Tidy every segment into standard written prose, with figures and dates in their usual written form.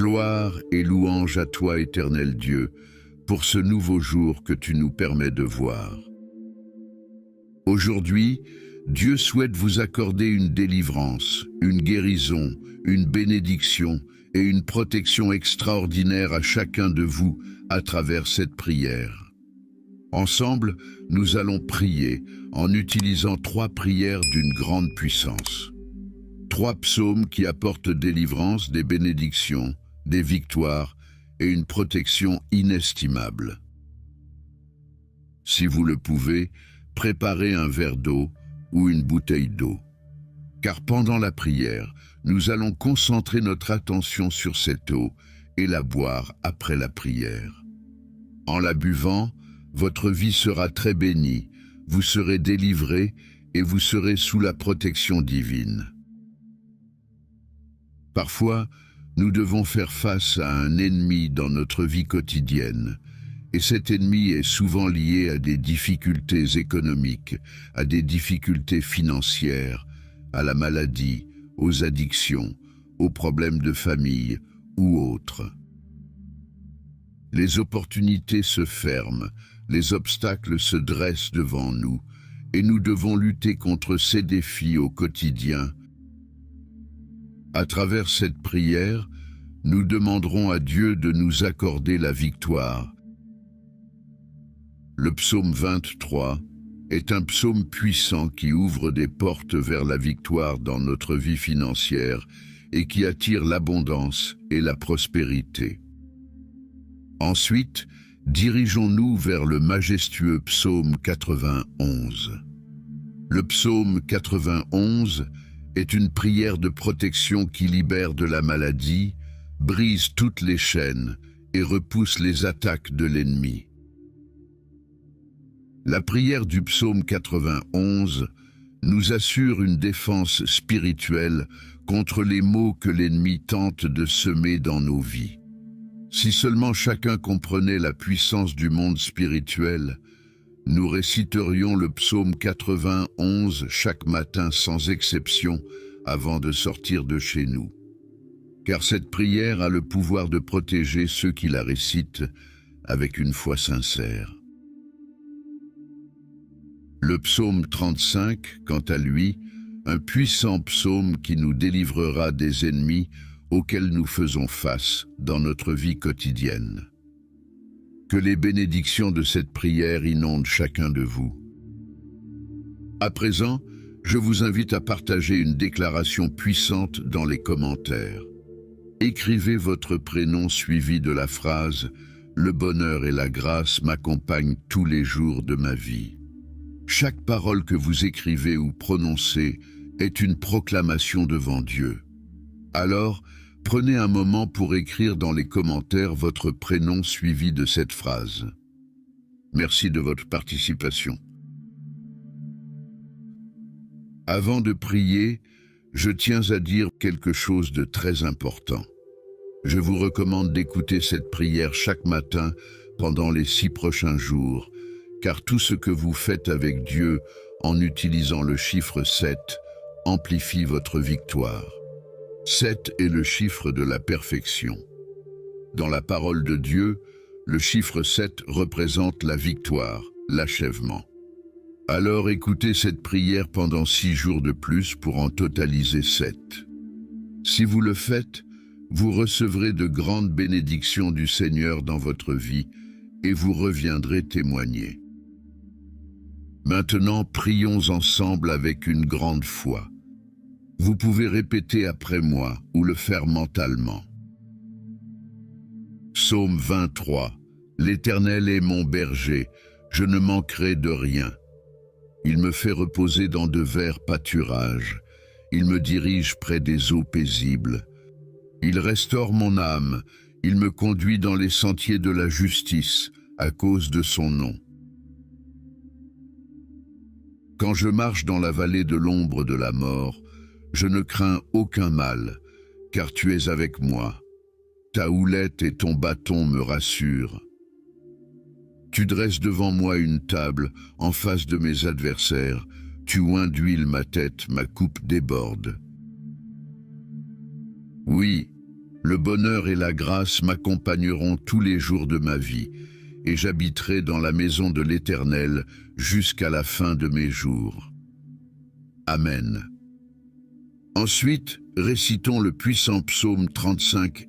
Gloire et louange à toi, éternel Dieu, pour ce nouveau jour que tu nous permets de voir. Aujourd'hui, Dieu souhaite vous accorder une délivrance, une guérison, une bénédiction et une protection extraordinaire à chacun de vous à travers cette prière. Ensemble, nous allons prier en utilisant 3 prières d'une grande puissance. 3 psaumes qui apportent délivrance, des bénédictions, des victoires et une protection inestimable. Si vous le pouvez, préparez un verre d'eau ou une bouteille d'eau. Car pendant la prière, nous allons concentrer notre attention sur cette eau et la boire après la prière. En la buvant, votre vie sera très bénie, vous serez délivrés et vous serez sous la protection divine. Parfois, nous devons faire face à un ennemi dans notre vie quotidienne, et cet ennemi est souvent lié à des difficultés économiques, à des difficultés financières, à la maladie, aux addictions, aux problèmes de famille ou autres. Les opportunités se ferment, les obstacles se dressent devant nous, et nous devons lutter contre ces défis au quotidien. À travers cette prière, nous demanderons à Dieu de nous accorder la victoire. Le psaume 23 est un psaume puissant qui ouvre des portes vers la victoire dans notre vie financière et qui attire l'abondance et la prospérité. Ensuite, dirigeons-nous vers le majestueux psaume 91. Le psaume 91 est une prière de protection qui libère de la maladie, brise toutes les chaînes et repousse les attaques de l'ennemi. La prière du psaume 91 nous assure une défense spirituelle contre les maux que l'ennemi tente de semer dans nos vies. Si seulement chacun comprenait la puissance du monde spirituel, nous réciterions le psaume 91 chaque matin sans exception avant de sortir de chez nous. Car cette prière a le pouvoir de protéger ceux qui la récitent avec une foi sincère. Le psaume 35, quant à lui, un puissant psaume qui nous délivrera des ennemis auxquels nous faisons face dans notre vie quotidienne. Que les bénédictions de cette prière inondent chacun de vous. À présent, je vous invite à partager une déclaration puissante dans les commentaires. Écrivez votre prénom suivi de la phrase « Le bonheur et la grâce m'accompagnent tous les jours de ma vie ». Chaque parole que vous écrivez ou prononcez est une proclamation devant Dieu. Alors, prenez un moment pour écrire dans les commentaires votre prénom suivi de cette phrase. Merci de votre participation. Avant de prier, je tiens à dire quelque chose de très important. Je vous recommande d'écouter cette prière chaque matin pendant les 6 prochains jours, car tout ce que vous faites avec Dieu en utilisant le chiffre 7 amplifie votre victoire. 7 est le chiffre de la perfection. Dans la parole de Dieu, le chiffre 7 représente la victoire, l'achèvement. Alors écoutez cette prière pendant 6 jours de plus pour en totaliser 7. Si vous le faites, vous recevrez de grandes bénédictions du Seigneur dans votre vie et vous reviendrez témoigner. Maintenant, prions ensemble avec une grande foi. Vous pouvez répéter après moi ou le faire mentalement. Psaume 23. L'Éternel est mon berger, je ne manquerai de rien. Il me fait reposer dans de verts pâturages. Il me dirige près des eaux paisibles. Il restaure mon âme. Il me conduit dans les sentiers de la justice, à cause de son nom. Quand je marche dans la vallée de l'ombre de la mort, je ne crains aucun mal, car tu es avec moi. Ta houlette et ton bâton me rassurent. Tu dresses devant moi une table en face de mes adversaires. Tu oins d'huile ma tête, ma coupe déborde. Oui, Le bonheur et la grâce m'accompagneront tous les jours de ma vie, et j'habiterai dans la maison de l'Éternel jusqu'à la fin de mes jours. Amen. Ensuite, récitons le puissant psaume 35.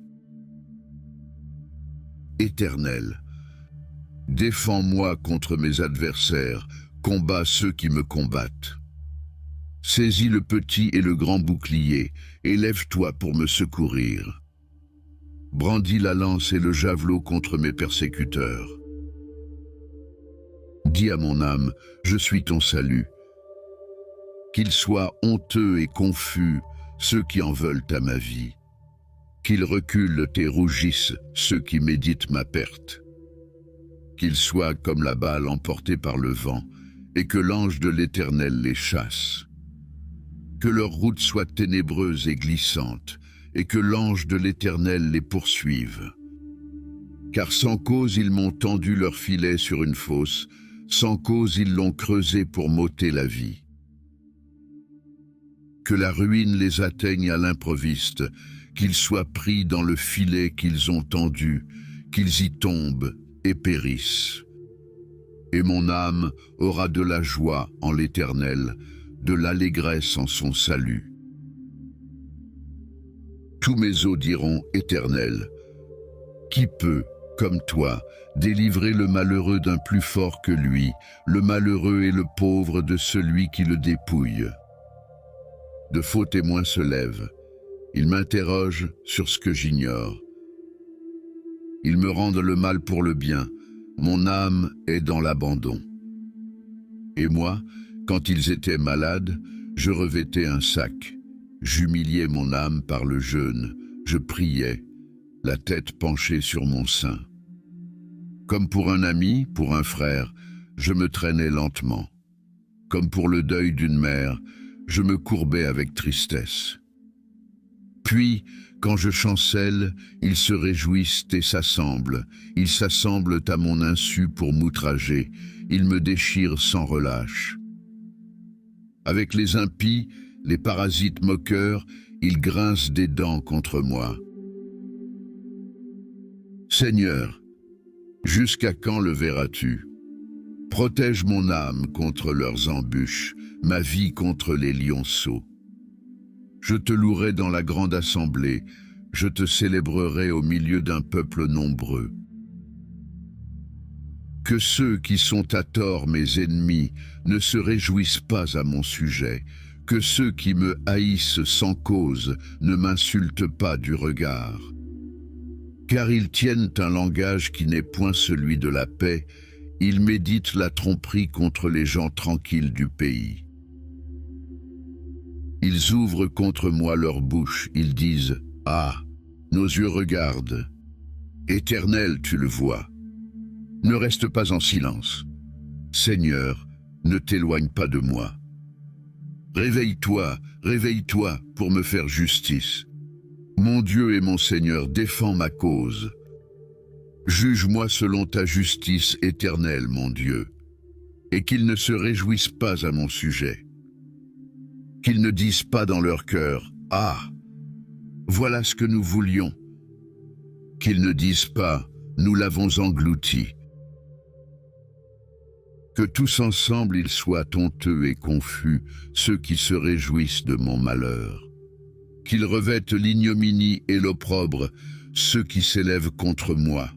Éternel, défends-moi contre mes adversaires, combats ceux qui me combattent. Saisis le petit et le grand bouclier, et lève-toi pour me secourir. Brandis la lance et le javelot contre mes persécuteurs. Dis à mon âme, je suis ton salut. Qu'ils soient honteux et confus, ceux qui en veulent à ma vie. Qu'ils reculent et rougissent, ceux qui méditent ma perte. Qu'ils soient comme la balle emportée par le vent, et que l'ange de l'Éternel les chasse. Que leur route soit ténébreuse et glissante, et que l'ange de l'Éternel les poursuive. Car sans cause ils m'ont tendu leur filet sur une fosse, sans cause ils l'ont creusé pour m'ôter la vie. Que la ruine les atteigne à l'improviste, qu'ils soient pris dans le filet qu'ils ont tendu, qu'ils y tombent et périssent. Et mon âme aura de la joie en l'Éternel, de l'allégresse en son salut. Tous mes os diront, Éternel, qui peut, comme toi, délivrer le malheureux d'un plus fort que lui, le malheureux et le pauvre de celui qui le dépouille? De faux témoins se lèvent. Ils m'interrogent sur ce que j'ignore. Ils me rendent le mal pour le bien. Mon âme est dans l'abandon. Et moi, quand ils étaient malades, je revêtais un sac. J'humiliais mon âme par le jeûne. Je priais, la tête penchée sur mon sein. Comme pour un ami, pour un frère, je me traînais lentement. Comme pour le deuil d'une mère, je me courbais avec tristesse. Puis, quand je chancelle, ils se réjouissent et s'assemblent. Ils s'assemblent à mon insu pour m'outrager. Ils me déchirent sans relâche. Avec les impies, les parasites moqueurs, ils grincent des dents contre moi. Seigneur, jusqu'à quand le verras-tu? Protège mon âme contre leurs embûches, ma vie contre les lionceaux. Je te louerai dans la grande assemblée, je te célébrerai au milieu d'un peuple nombreux. Que ceux qui sont à tort mes ennemis ne se réjouissent pas à mon sujet, que ceux qui me haïssent sans cause ne m'insultent pas du regard. Car ils tiennent un langage qui n'est point celui de la paix, ils méditent la tromperie contre les gens tranquilles du pays. Ils ouvrent contre moi leur bouche, ils disent « Ah, nos yeux regardent. Éternel, tu le vois. Ne reste pas en silence. Seigneur, ne t'éloigne pas de moi. Réveille-toi, réveille-toi pour me faire justice. Mon Dieu et mon Seigneur, défends ma cause. Juge-moi selon ta justice éternelle, mon Dieu, et qu'ils ne se réjouissent pas à mon sujet. Qu'ils ne disent pas dans leur cœur, « Ah, voilà ce que nous voulions ». Qu'ils ne disent pas, « Nous l'avons englouti ». Que tous ensemble ils soient honteux et confus, ceux qui se réjouissent de mon malheur. Qu'ils revêtent l'ignominie et l'opprobre, ceux qui s'élèvent contre moi.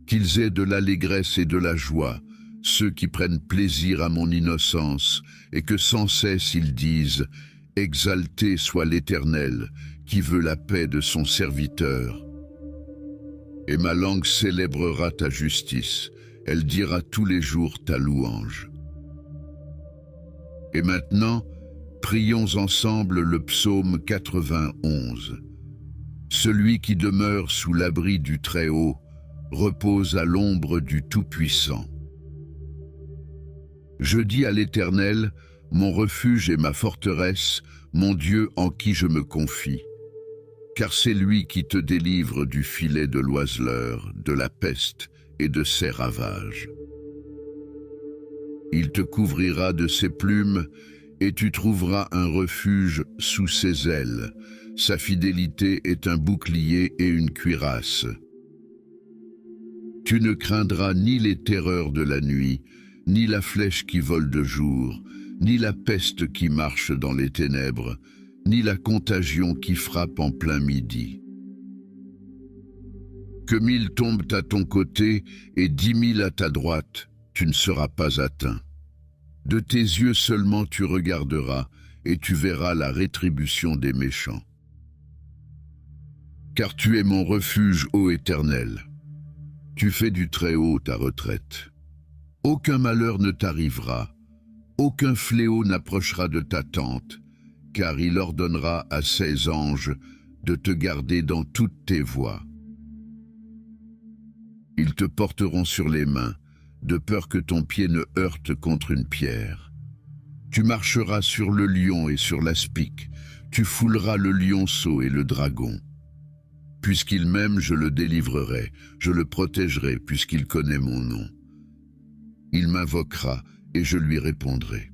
Qu'ils aient de l'allégresse et de la joie, ceux qui prennent plaisir à mon innocence, et que sans cesse ils disent « Exalté soit l'Éternel, qui veut la paix de son serviteur. » Et ma langue célébrera ta justice, elle dira tous les jours ta louange. Et maintenant, prions ensemble le psaume 91. Celui qui demeure sous l'abri du Très-Haut repose à l'ombre du Tout-Puissant. Je dis à l'Éternel, mon refuge et ma forteresse, mon Dieu en qui je me confie. Car c'est lui qui te délivre du filet de l'oiseleur, de la peste et de ses ravages. Il te couvrira de ses plumes, et tu trouveras un refuge sous ses ailes. sa fidélité est un bouclier et une cuirasse. Tu ne craindras ni les terreurs de la nuit, ni la flèche qui vole de jour, ni la peste qui marche dans les ténèbres, ni la contagion qui frappe en plein midi. Que 1000 tombent à ton côté et 10 000 à ta droite, tu ne seras pas atteint. De tes yeux seulement tu regarderas, et tu verras la rétribution des méchants. Car tu es mon refuge, ô Éternel. Tu fais du Très-Haut ta retraite. Aucun malheur ne t'arrivera, aucun fléau n'approchera de ta tente, car il ordonnera à ses anges de te garder dans toutes tes voies. Ils te porteront sur les mains, de peur que ton pied ne heurte contre une pierre. Tu marcheras sur le lion et sur l'aspic, tu fouleras le lionceau et le dragon. Puisqu'il m'aime, je le délivrerai, je le protégerai, puisqu'il connaît mon nom. Il m'invoquera, et je lui répondrai.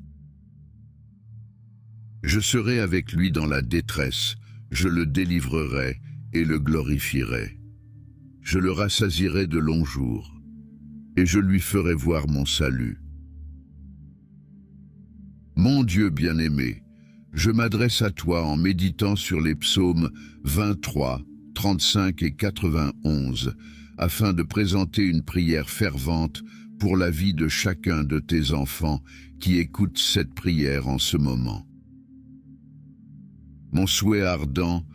Je serai avec lui dans la détresse, je le délivrerai et le glorifierai. Je le rassasierai de longs jours, et je lui ferai voir mon salut. Mon Dieu bien-aimé, je m'adresse à toi en méditant sur les psaumes 23, 35 et 91, afin de présenter une prière fervente pour la vie de chacun de tes enfants qui écoutent cette prière en ce moment. Mon souhait ardent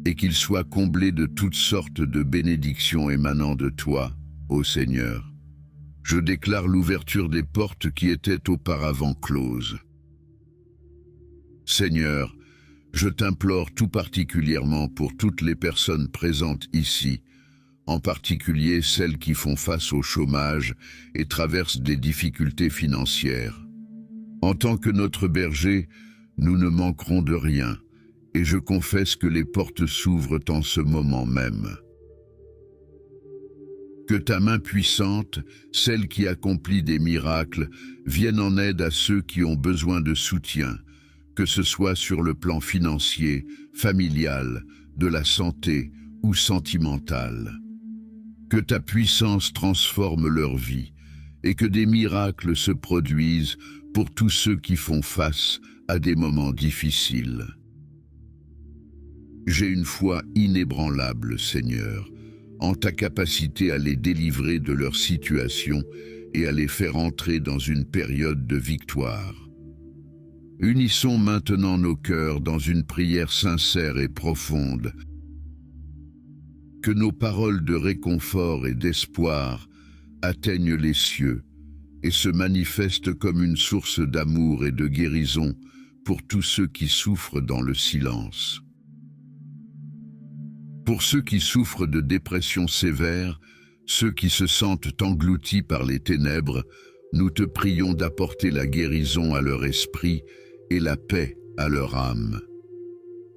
est qu'ils soient comblés de toutes sortes de bénédictions émanant de toi, ô Seigneur. Je déclare l'ouverture des portes qui étaient auparavant closes. Seigneur, je t'implore tout particulièrement pour toutes les personnes présentes ici, en particulier celles qui font face au chômage et traversent des difficultés financières. En tant que notre berger, nous ne manquerons de rien, et je confesse que les portes s'ouvrent en ce moment même. Que ta main puissante, celle qui accomplit des miracles, vienne en aide à ceux qui ont besoin de soutien, que ce soit sur le plan financier, familial, de la santé ou sentimental. Que ta puissance transforme leur vie et que des miracles se produisent pour tous ceux qui font face à des moments difficiles. J'ai une foi inébranlable, Seigneur, en ta capacité à les délivrer de leur situation et à les faire entrer dans une période de victoire. Unissons maintenant nos cœurs dans une prière sincère et profonde. Que nos paroles de réconfort et d'espoir atteignent les cieux et se manifestent comme une source d'amour et de guérison pour tous ceux qui souffrent dans le silence. Pour ceux qui souffrent de dépression sévère, ceux qui se sentent engloutis par les ténèbres, nous te prions d'apporter la guérison à leur esprit et la paix à leur âme.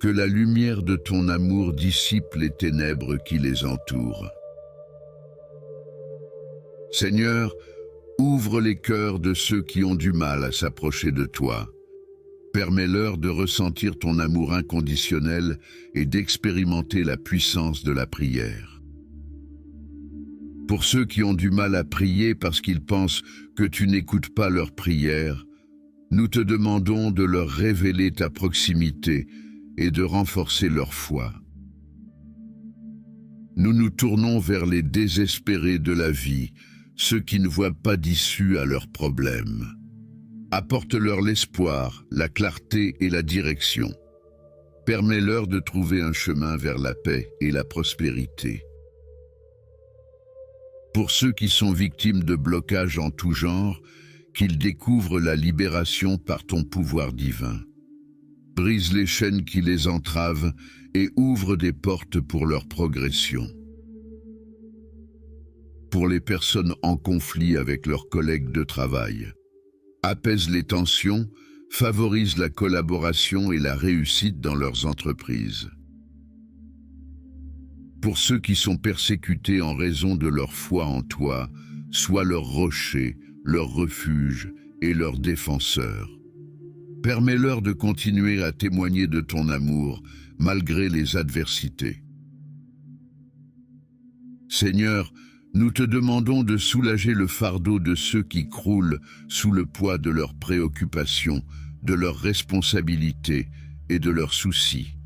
Que la lumière de ton amour dissipe les ténèbres qui les entourent. Seigneur, ouvre les cœurs de ceux qui ont du mal à s'approcher de toi. Permets-leur de ressentir ton amour inconditionnel et d'expérimenter la puissance de la prière. Pour ceux qui ont du mal à prier parce qu'ils pensent que tu n'écoutes pas leurs prières, nous te demandons de leur révéler ta proximité et de renforcer leur foi. Nous nous tournons vers les désespérés de la vie, ceux qui ne voient pas d'issue à leurs problèmes. Apporte-leur l'espoir, la clarté et la direction. Permets-leur de trouver un chemin vers la paix et la prospérité. Pour ceux qui sont victimes de blocages en tout genre, qu'ils découvrent la libération par ton pouvoir divin. Brise les chaînes qui les entravent et ouvre des portes pour leur progression. Pour les personnes en conflit avec leurs collègues de travail, apaise les tensions, favorise la collaboration et la réussite dans leurs entreprises. Pour ceux qui sont persécutés en raison de leur foi en toi, sois leur rocher, leur refuge et leur défenseur. Permets-leur de continuer à témoigner de ton amour, malgré les adversités. Seigneur, nous te demandons de soulager le fardeau de ceux qui croulent sous le poids de leurs préoccupations, de leurs responsabilités et de leurs soucis.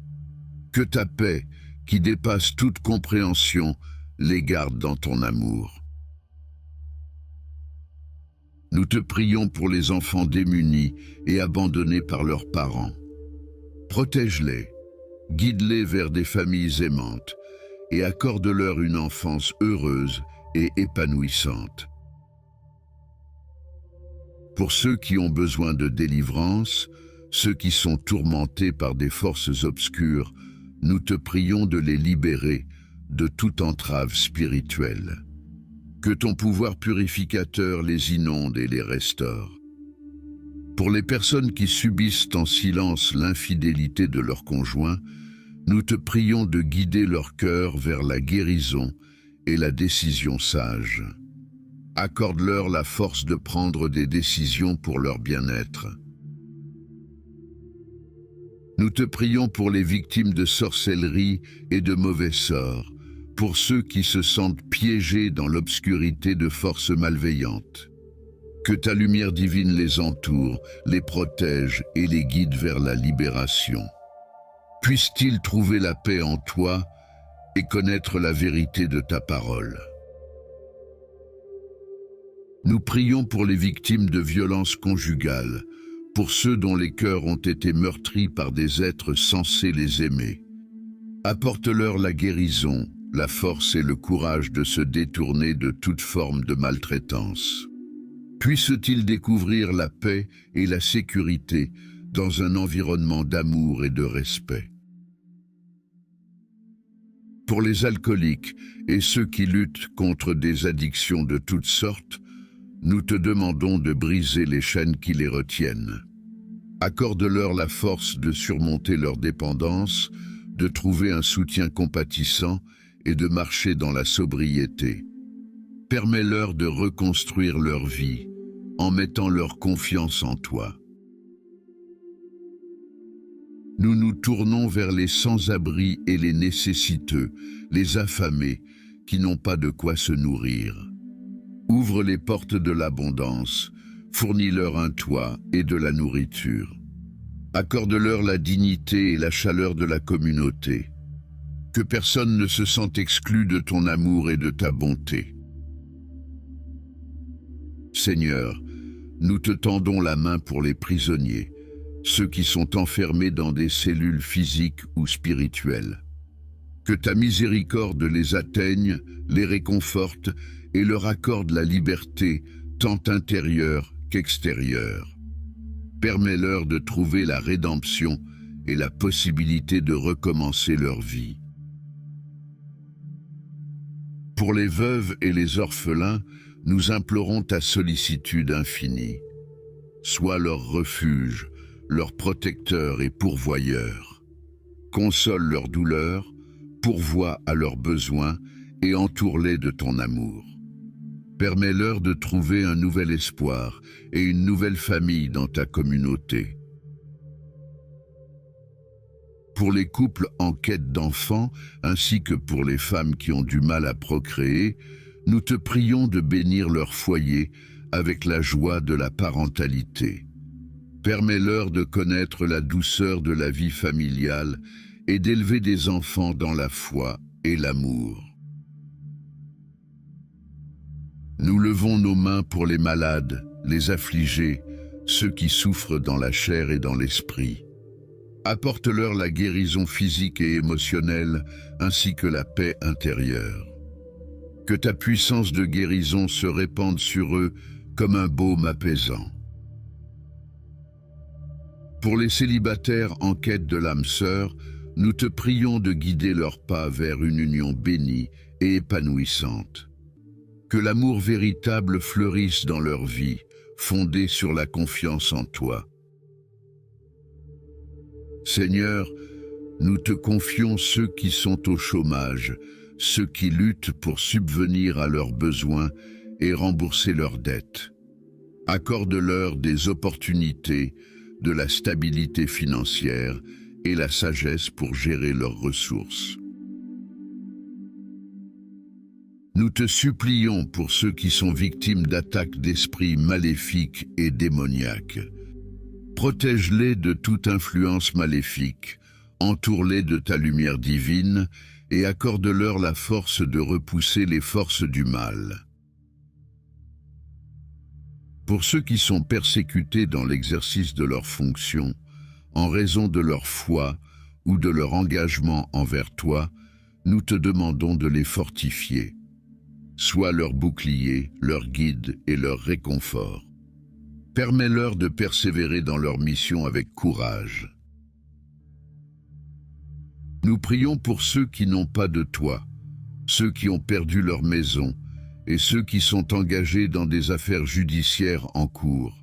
Que ta paix, qui dépasse toute compréhension, les garde dans ton amour. Nous te prions pour les enfants démunis et abandonnés par leurs parents. Protège-les, guide-les vers des familles aimantes et accorde-leur une enfance heureuse et épanouissante. Pour ceux qui ont besoin de délivrance, ceux qui sont tourmentés par des forces obscures, nous te prions de les libérer de toute entrave spirituelle. Que ton pouvoir purificateur les inonde et les restaure. Pour les personnes qui subissent en silence l'infidélité de leur conjoint, nous te prions de guider leur cœur vers la guérison et la décision sage. Accorde-leur la force de prendre des décisions pour leur bien-être. Nous te prions pour les victimes de sorcellerie et de mauvais sorts, pour ceux qui se sentent piégés dans l'obscurité de forces malveillantes. Que ta lumière divine les entoure, les protège et les guide vers la libération. Puissent-ils trouver la paix en toi et connaître la vérité de ta parole. Nous prions pour les victimes de violences conjugales, pour ceux dont les cœurs ont été meurtris par des êtres censés les aimer. Apporte-leur la guérison, la force et le courage de se détourner de toute forme de maltraitance. Puissent-ils découvrir la paix et la sécurité dans un environnement d'amour et de respect. Pour les alcooliques et ceux qui luttent contre des addictions de toutes sortes, nous te demandons de briser les chaînes qui les retiennent. Accorde-leur la force de surmonter leur dépendance, de trouver un soutien compatissant et de marcher dans la sobriété. Permets-leur de reconstruire leur vie en mettant leur confiance en toi. Nous nous tournons vers les sans-abri et les nécessiteux, les affamés, qui n'ont pas de quoi se nourrir. Ouvre les portes de l'abondance, fournis-leur un toit et de la nourriture. Accorde-leur la dignité et la chaleur de la communauté. Que personne ne se sente exclu de ton amour et de ta bonté. Seigneur, nous te tendons la main pour les prisonniers, ceux qui sont enfermés dans des cellules physiques ou spirituelles. Que ta miséricorde les atteigne, les réconforte et leur accorde la liberté, tant intérieure qu'extérieure. Permets-leur de trouver la rédemption et la possibilité de recommencer leur vie. Pour les veuves et les orphelins, nous implorons ta sollicitude infinie. Sois leur refuge, leur protecteur et pourvoyeur. Console leurs douleurs, pourvois à leurs besoins et entoure-les de ton amour. Permets-leur de trouver un nouvel espoir et une nouvelle famille dans ta communauté. Pour les couples en quête d'enfants, ainsi que pour les femmes qui ont du mal à procréer, nous te prions de bénir leur foyer avec la joie de la parentalité. Permets-leur de connaître la douceur de la vie familiale et d'élever des enfants dans la foi et l'amour. Nous levons nos mains pour les malades, les affligés, ceux qui souffrent dans la chair et dans l'esprit. Apporte-leur la guérison physique et émotionnelle, ainsi que la paix intérieure. Que ta puissance de guérison se répande sur eux comme un baume apaisant. Pour les célibataires en quête de l'âme sœur, nous te prions de guider leurs pas vers une union bénie et épanouissante. Que l'amour véritable fleurisse dans leur vie, fondé sur la confiance en toi. Seigneur, nous te confions ceux qui sont au chômage, ceux qui luttent pour subvenir à leurs besoins et rembourser leurs dettes. Accorde-leur des opportunités, de la stabilité financière et la sagesse pour gérer leurs ressources. Nous te supplions pour ceux qui sont victimes d'attaques d'esprits maléfiques et démoniaques. Protège-les de toute influence maléfique, entoure-les de ta lumière divine et accorde-leur la force de repousser les forces du mal. Pour ceux qui sont persécutés dans l'exercice de leurs fonctions, en raison de leur foi ou de leur engagement envers toi, nous te demandons de les fortifier. Sois leur bouclier, leur guide et leur réconfort. Permets-leur de persévérer dans leur mission avec courage. Nous prions pour ceux qui n'ont pas de toi, ceux qui ont perdu leur maison et ceux qui sont engagés dans des affaires judiciaires en cours.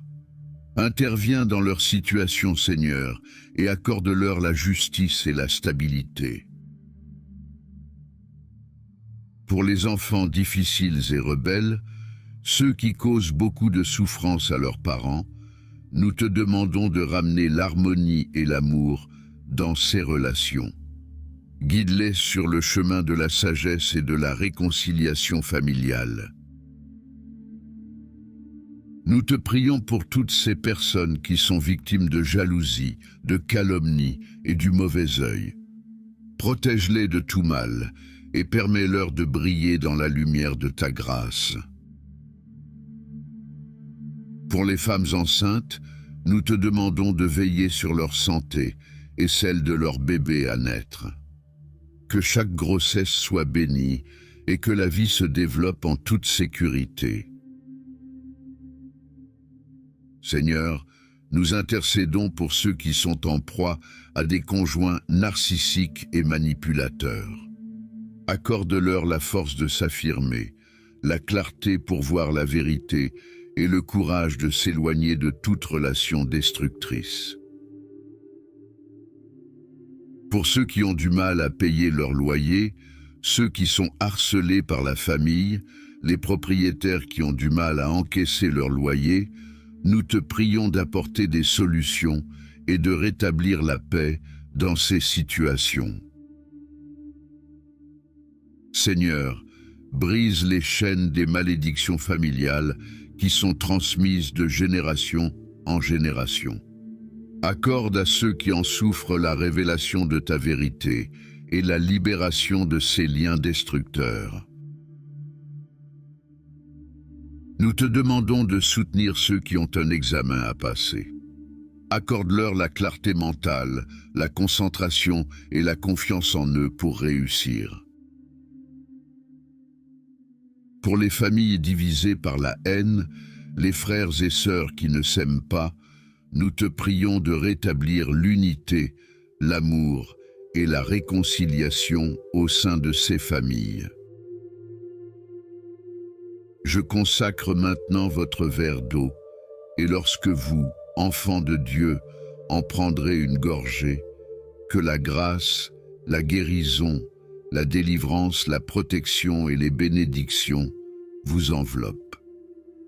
Interviens dans leur situation, Seigneur, et accorde-leur la justice et la stabilité. Pour les enfants difficiles et rebelles, ceux qui causent beaucoup de souffrance à leurs parents, nous te demandons de ramener l'harmonie et l'amour dans ces relations. Guide-les sur le chemin de la sagesse et de la réconciliation familiale. Nous te prions pour toutes ces personnes qui sont victimes de jalousie, de calomnie et du mauvais œil. Protège-les de tout mal et permets-leur de briller dans la lumière de ta grâce. Pour les femmes enceintes, nous te demandons de veiller sur leur santé et celle de leur bébé à naître. Que chaque grossesse soit bénie et que la vie se développe en toute sécurité. Seigneur, nous intercédons pour ceux qui sont en proie à des conjoints narcissiques et manipulateurs. Accorde-leur la force de s'affirmer, la clarté pour voir la vérité et le courage de s'éloigner de toute relation destructrice. Pour ceux qui ont du mal à payer leur loyer, ceux qui sont harcelés par la famille, les propriétaires qui ont du mal à encaisser leur loyer, nous te prions d'apporter des solutions et de rétablir la paix dans ces situations. Seigneur, brise les chaînes des malédictions familiales qui sont transmises de génération en génération. Accorde à ceux qui en souffrent la révélation de ta vérité et la libération de ces liens destructeurs. Nous te demandons de soutenir ceux qui ont un examen à passer. Accorde-leur la clarté mentale, la concentration et la confiance en eux pour réussir. Pour les familles divisées par la haine, les frères et sœurs qui ne s'aiment pas, nous te prions de rétablir l'unité, l'amour et la réconciliation au sein de ces familles. Je consacre maintenant votre verre d'eau, et lorsque vous, enfants de Dieu, en prendrez une gorgée, que la grâce, la guérison, la délivrance, la protection et les bénédictions vous enveloppent,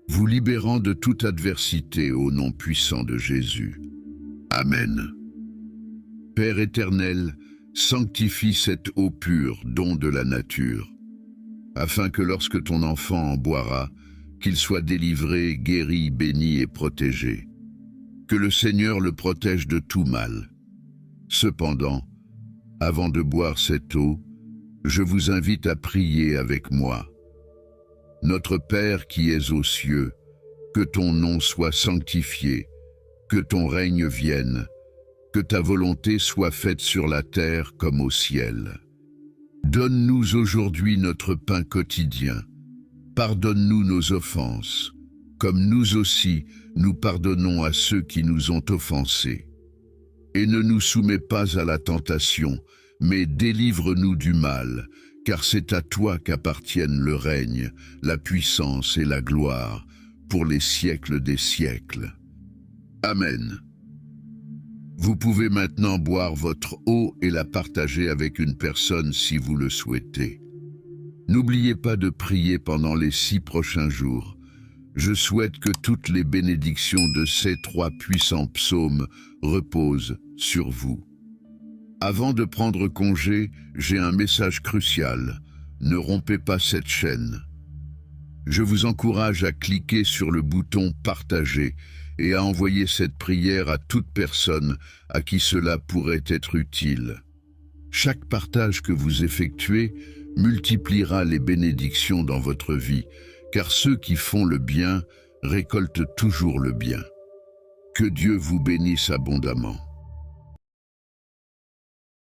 vous libérant de toute adversité au nom puissant de Jésus. Amen. Père éternel, sanctifie cette eau pure, don de la nature, afin que lorsque ton enfant en boira, qu'il soit délivré, guéri, béni et protégé. Que le Seigneur le protège de tout mal. Cependant, avant de boire cette eau, je vous invite à prier avec moi. Notre Père qui es aux cieux, que ton nom soit sanctifié, que ton règne vienne, que ta volonté soit faite sur la terre comme au ciel. Donne-nous aujourd'hui notre pain quotidien. Pardonne-nous nos offenses, comme nous aussi nous pardonnons à ceux qui nous ont offensés. Et ne nous soumets pas à la tentation, mais délivre-nous du mal, car c'est à toi qu'appartiennent le règne, la puissance et la gloire, pour les siècles des siècles. Amen. Vous pouvez maintenant boire votre eau et la partager avec une personne si vous le souhaitez. N'oubliez pas de prier pendant les 6 prochains jours. Je souhaite que toutes les bénédictions de ces 3 puissants psaumes reposent sur vous. Avant de prendre congé, j'ai un message crucial. Ne rompez pas cette chaîne. Je vous encourage à cliquer sur le bouton « Partager » et à envoyer cette prière à toute personne à qui cela pourrait être utile. Chaque partage que vous effectuez multipliera les bénédictions dans votre vie, car ceux qui font le bien récoltent toujours le bien. Que Dieu vous bénisse abondamment.